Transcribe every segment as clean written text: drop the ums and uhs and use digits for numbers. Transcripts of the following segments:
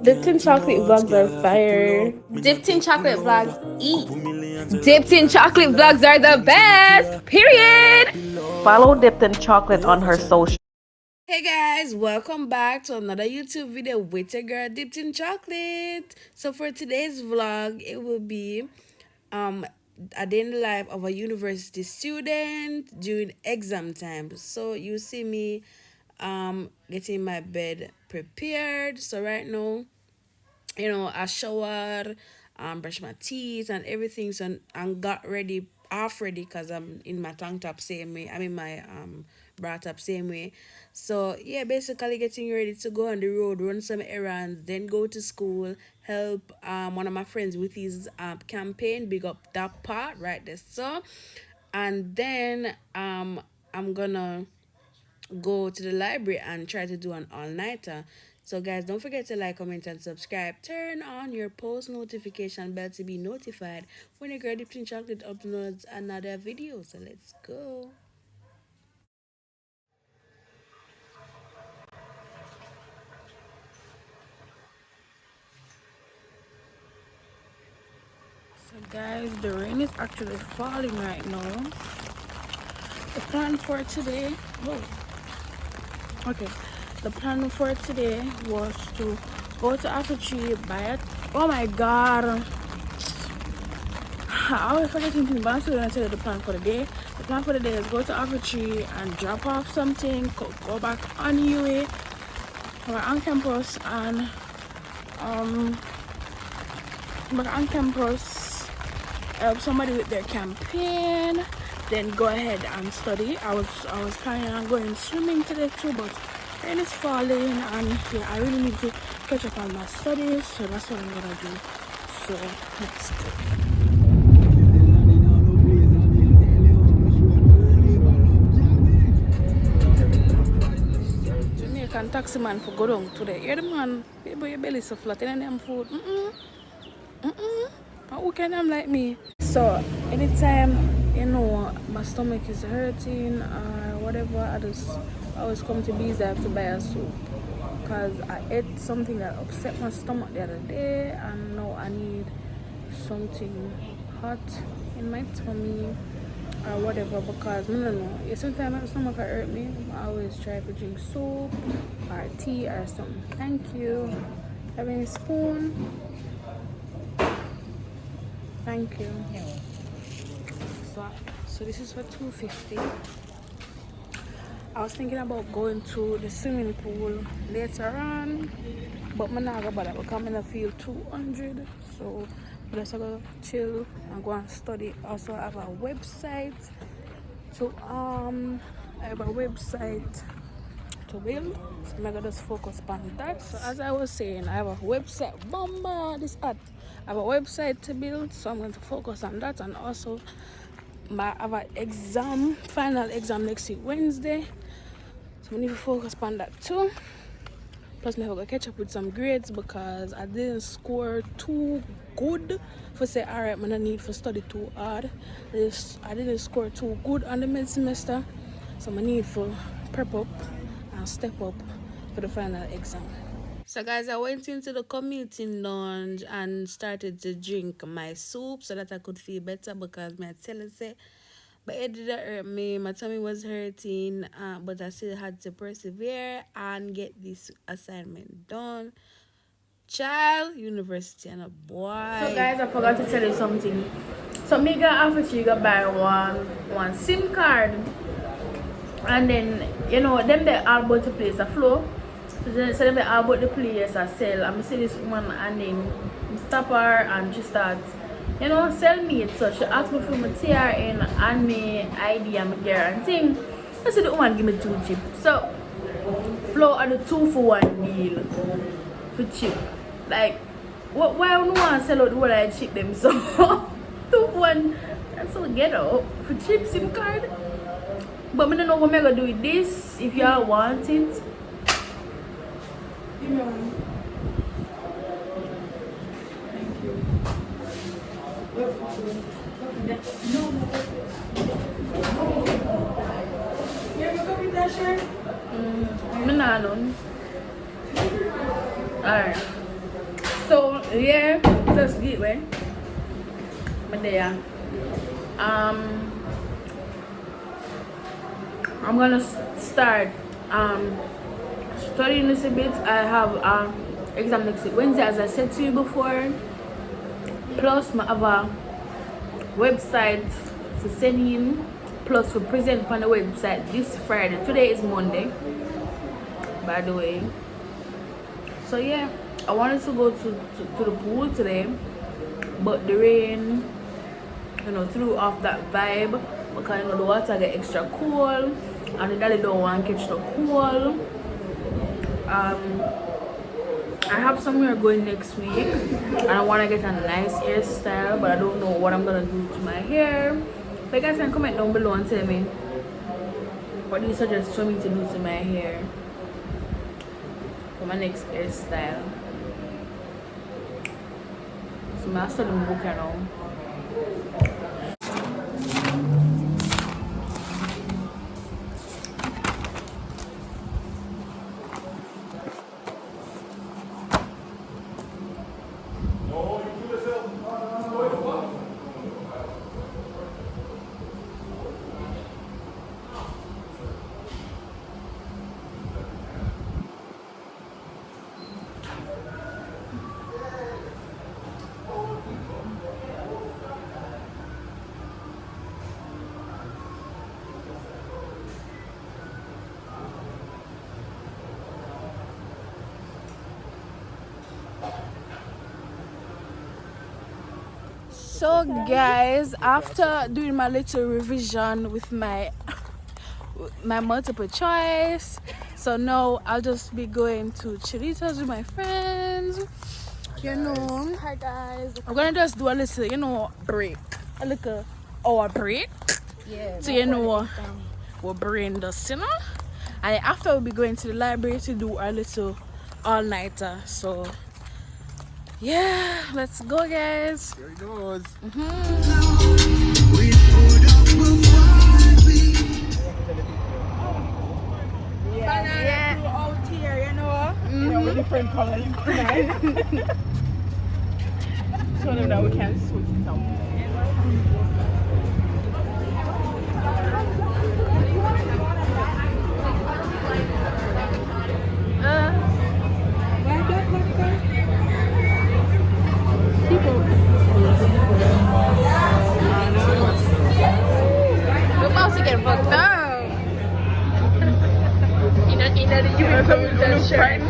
Dipped in chocolate vlogs are fire. Dipped in chocolate vlogs eat. Dipped in chocolate vlogs are the best. Period. Follow Dipped in Chocolate on her social. Hey guys, welcome back to another YouTube video with your girl Dipped in Chocolate. So for today's vlog, it will be a day in the life of a university student during exam time. So you see me getting my bed prepared. So right now, I showered, brush my teeth and everything, so and got ready, half ready, because I'm in my tank top same way. I'm in my bra top same way. So yeah, basically getting ready to go on the road, run some errands, then go to school, help one of my friends with his campaign, big up that part right there. So and then I'm gonna go to the library and try to do an all-nighter. So guys, don't forget to like, comment and subscribe. Turn on your post notification bell to be notified when your girl Dipped in Chocolate uploads another video. So let's go. So guys, the rain is actually falling right now. The plan for today, the plan for today was to go to Apple Tree, buy it. Oh my god, I always forget something, but I'm still gonna tell you the plan for the day. The plan for the day is go to Apple Tree and drop off something, go back on UA, or on campus, and back on campus, help somebody with their campaign, then go ahead and study. I was planning on going swimming today too, but rain is falling, and yeah, I really need to catch up on my studies, so that's what I'm gonna do. So let's go. Jamaican taxi man for go down today. You're the man, baby, your belly so flat and them food. Who can them like me? So anytime my stomach is hurting or whatever, I always come to Bees. I have to buy a soup because I ate something that upset my stomach the other day, and now I need something hot in my tummy or whatever, because I don't know, sometimes my stomach hurt me. I always try to drink soup or tea or something. Thank you. Have any spoon? Thank you. So this is for $2.50. I was thinking about going to the swimming pool later on, but I'm not gonna bother because I'm gonna feel 200. So let's go chill and go and study. Also, I have a website to build, so I'm gonna just focus on that. So as I was saying, I have a website. I have a website to build, so I'm going to focus on that, and also I have an final exam next week Wednesday, so I need to focus on that too. Plus, I have to catch up with some grades because I didn't score too good for say, alright, I need to study too hard. I didn't score too good on the mid semester, so I need to prep up and step up for the final exam. So guys, I went into the community lounge and started to drink my soup so that I could feel better, because my tell you say my head didn't hurt me, my tummy was hurting, but I still had to persevere and get this assignment done. Child, university and a boy. So guys, I forgot to tell you something. So me got after you got buy one SIM card, and then them they all about to place a flow. So them they all about the place I sell. I'm see this woman, and then stop her and she starts sell me. So she asked me for my TRN and my ID and my guarantee. I said the woman give me 2 chip. So flow are the 2-for-1 deal for chip. Like why no one sell out the whole I chip them? So 2-for-1, that's so ghetto for cheap SIM card. But I don't know what I'm gonna do with this. If y'all want it, thank you. You ever go with that shirt? Alright. So yeah, just gateway. But there. I'm gonna start studying this a bit. I have exam next week Wednesday, as I said to you before. Plus, I have a website to send in. Plus, to present on the website this Friday. Today is Monday, by the way. So yeah, I wanted to go to the pool today, but the rain, threw off that vibe because the water get extra cool, and the daddy don't want to catch the cool. I have somewhere going next week, and I want to get a nice hairstyle, but I don't know what I'm gonna do to my hair. But you guys can comment down below and tell me what do you suggest for me to do to my hair for my next hairstyle. So I'm studying book now. So guys, after doing my little revision with my multiple choice, so now I'll just be going to Chilitos with my friends. Hi guys. I'm gonna just do a little, break, a little hour break. Yeah. So we'll bring the dinner, and after we'll be going to the library to do our little all-nighter. So yeah, let's go guys. Here it goes. Yeah. Out here, with different colors. Show them that we can switch it up. We're about to get fucked up. The uniform shirt.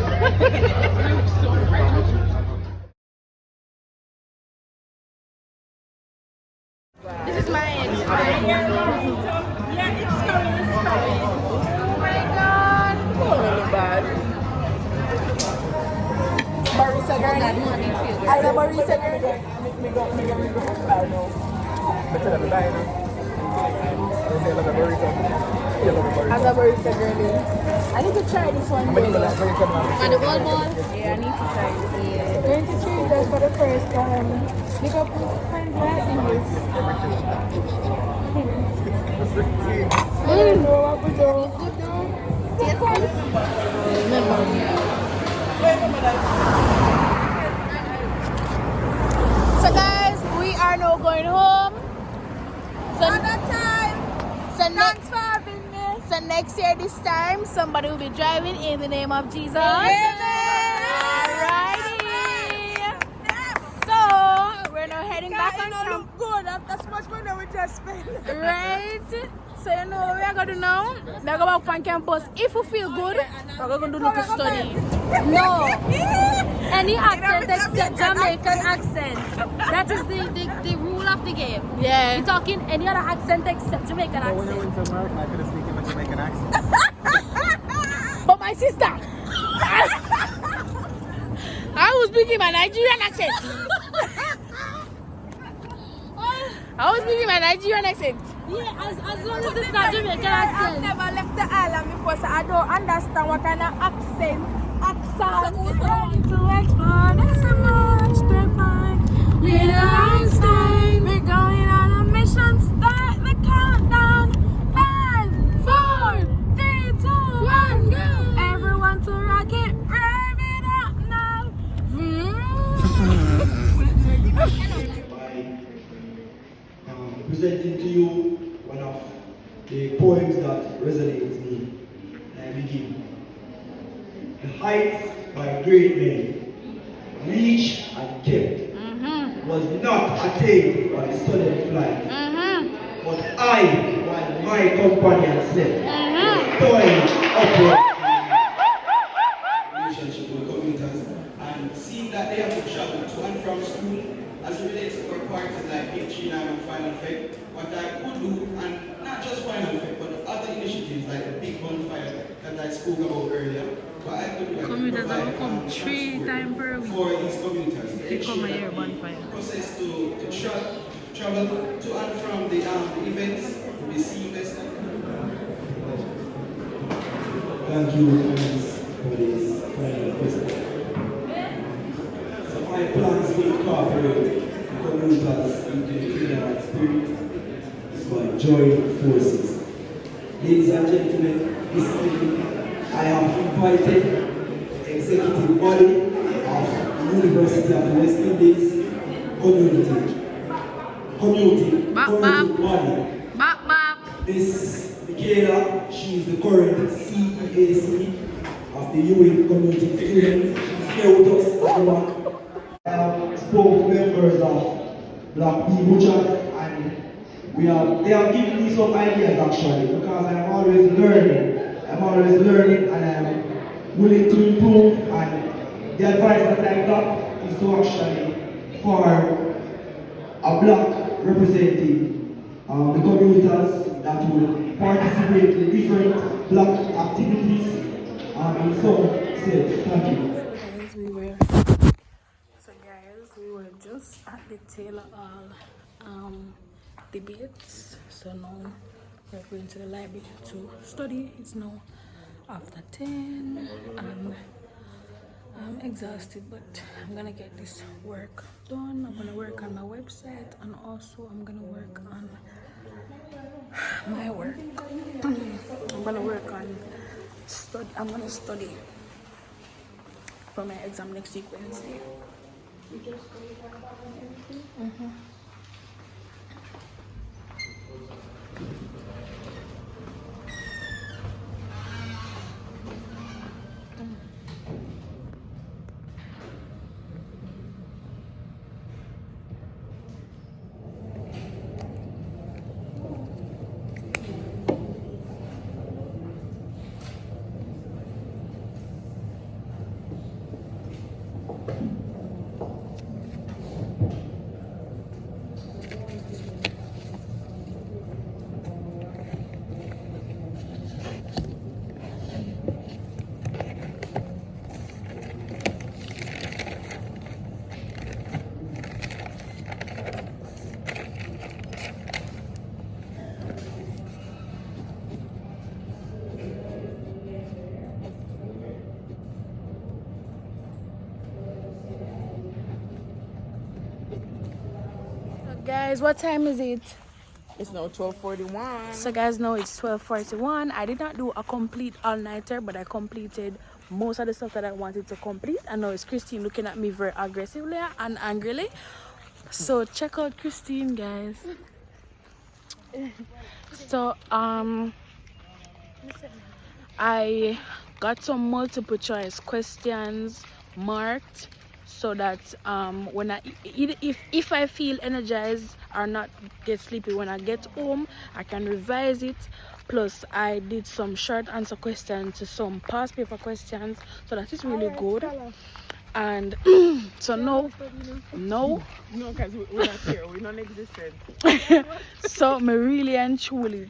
This is mine. Yeah, it's coming. Oh my god. Really bad. Marisa girl. I know Marisa girl. Me go bad now. Better than the diner. They say like a burrito. As a Marisa girl. I need to try this one. And And the old ball. Yeah, I need to try it. Yeah. Going to Chilitos for the first time. Look up find that in this. I don't know what we do. So guys, we are now going home. So so next year this time somebody will be driving in the name of Jesus. Alrighty. So we're now heading back on campus. Look good after so much money we just spent. Right? So you know what we are going to do now? We are going back on campus. If we feel good, we're going to do little study. No. Any accent except Jamaican accent. That is the rule of the game. Yeah. You're talking any other accent except Jamaican But when I accent. went to America, I couldn't speak in a Jamaican accent. But my sister, I was speaking my Nigerian accent. I was speaking my Nigerian accent. Yeah, as long as it's not Jamaican accent. I've never left the island before, so I don't understand what kind of accent is ready to explore. There's so much to find. Little Einstein, we're going on a mission. Start the countdown. 5, 4, 3, 2, 1, go! Everyone to rock it, rev it up now. presenting to you one of the poems that resonates with me. And I begin. The heights by great men, reached and kept, was not attained by sudden flight. But I, while my companion slept, was toiling upward relationship with commuters and seeing that they have to travel to and from school as it relates to our parties like H9 and Final Effect. What I could do, and not just Final Effect, but other initiatives like the big bonfire that I spoke about earlier. What I could do, Commuters have come 3 times per week. for these commuters. They come here bonfire. Process to travel to and from the events will be seamless. Thank you, friends, for this final question. So my plans to incorporate the commuters into the freedom and spirit is by joint forces. Ladies and gentlemen, this evening I have invited the executive body of the University of the West Indies community body. Miss Makhalia, she is the current CEAC of the UN community students. She's here with us at the back. I have spoke to members of Black People Chat, and they have given me some ideas actually, because I'm always learning and I'm willing to improve, and the advice that I got is to actually for a black representing the commuters that will participate in different black activities in some states. Thank you. Guys, we were just at the Taylor Hall debates. So now we're going to the library to study. It's now after 10 and I'm exhausted, but I'm gonna get this work done. I'm gonna work on my website and also I'm gonna work on my work. I'm gonna work on study. I'm gonna study for my exam next week Wednesday. Guys, what time is it? It's now 12:41. So guys, now it's 12:41. I did not do a complete all-nighter, but I completed most of the stuff that I wanted to complete. And now it's Christine looking at me very aggressively and angrily. So check out Christine, guys. So I got some multiple choice questions marked so that when if I feel energized or not get sleepy when I get home, I can revise it. Plus I did some short answer questions to some past paper questions, so that is really good. And so no, because we're not here, we're non-existent. so me really and truly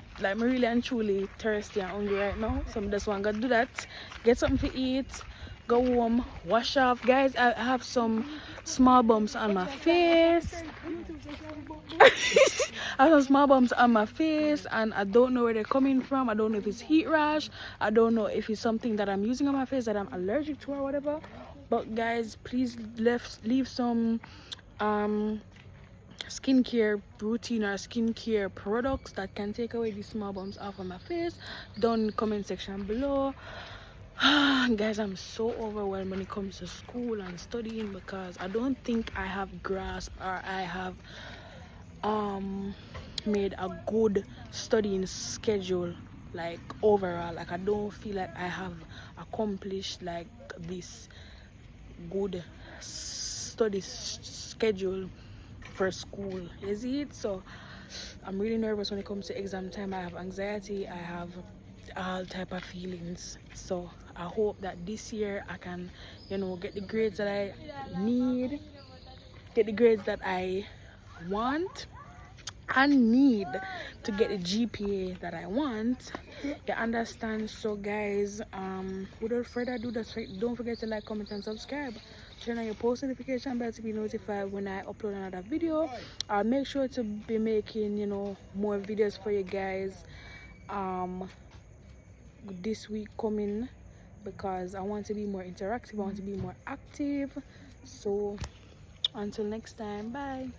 thirsty and hungry right now. So I just want to do that, get something to eat, go home, wash off. Guys, I have some small bumps on my face. I have some small bumps on my face and I don't know where they're coming from. I don't know if it's heat rash. I don't know if it's something that I'm using on my face that I'm allergic to or whatever. But guys, please leave some skincare routine or skincare products that can take away these small bumps off of my face down in the comment section below. Guys, I'm so overwhelmed when it comes to school and studying, because I don't think I have grasp or I have made a good studying schedule, like overall. Like I don't feel like I have accomplished like this good study schedule for school, is it? So I'm really nervous when it comes to exam time. I have anxiety, I have all type of feelings. So I hope that this year I can, you know, get the grades that I need, get the grades that I want and need to get the GPA that I want. You understand? So guys, without further ado, don't forget to like, comment and subscribe. Turn on your post notification bell to be notified when I upload another video. I'll make sure to be making, you know, more videos for you guys this week coming, because I want to be more interactive, I want to be more active. So until next time, bye.